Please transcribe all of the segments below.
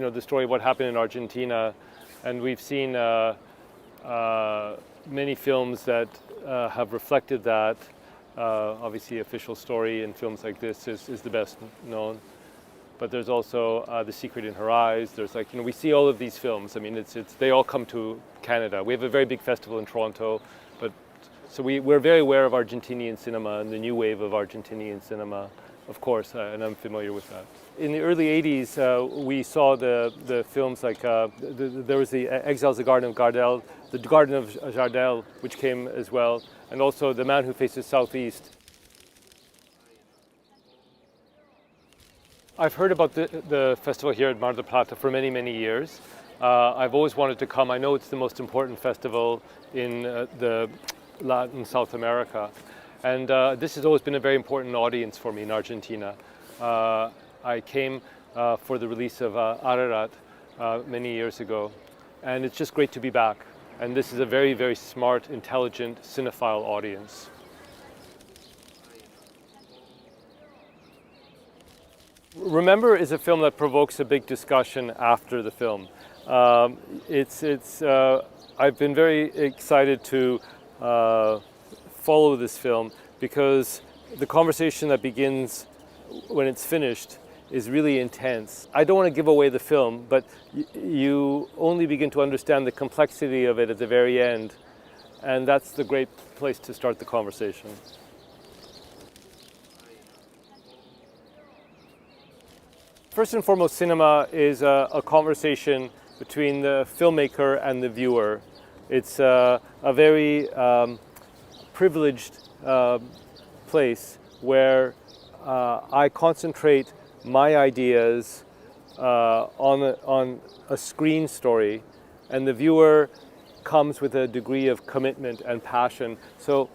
the story of what happened in Argentina, and we've seen many films that have reflected that. Obviously, Official Story in films like this is the best known. But there's also The Secret in Her Eyes. There's we see all of these films. I mean, they all come to Canada. We have a very big festival in Toronto, so we're very aware of Argentinian cinema and the new wave of Argentinian cinema, of course, and I'm familiar with that. In the early 80s, we saw the films there was the Exiles, the Garden of Gardel, which came as well, and also The Man Who Faces Southeast. I've heard about the festival here at Mar del Plata for many, many years. I've always wanted to come. I know it's the most important festival in the Latin South America. And this has always been a very important audience for me in Argentina. I came for the release of Ararat many years ago. And it's just great to be back. And this is a very, very smart, intelligent, cinephile audience. Remember is a film that provokes a big discussion after the film. I've been very excited to follow this film because the conversation that begins when it's finished is really intense. I don't want to give away the film, but you only begin to understand the complexity of it at the very end, and that's the great place to start the conversation. First and foremost, cinema is a conversation between the filmmaker and the viewer. It's a very privileged place where I concentrate my ideas on a screen story, and the viewer comes with a degree of commitment and passion. So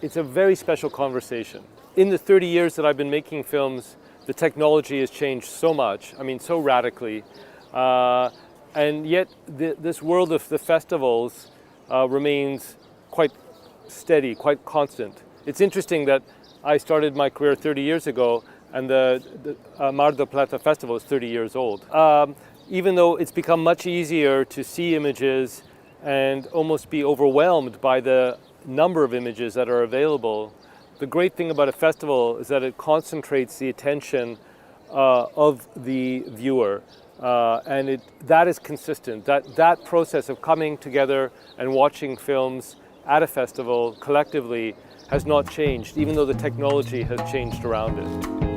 it's a very special conversation. In the 30 years that I've been making films, the technology has changed so much, I mean, so radically. And yet this world of the festivals remains quite steady, quite constant. It's interesting that I started my career 30 years ago, and the Mar del Plata Festival is 30 years old. Even though it's become much easier to see images and almost be overwhelmed by the number of images that are available, the great thing about a festival is that it concentrates the attention of the viewer. And that is consistent. That process of coming together and watching films at a festival collectively has not changed, even though the technology has changed around it.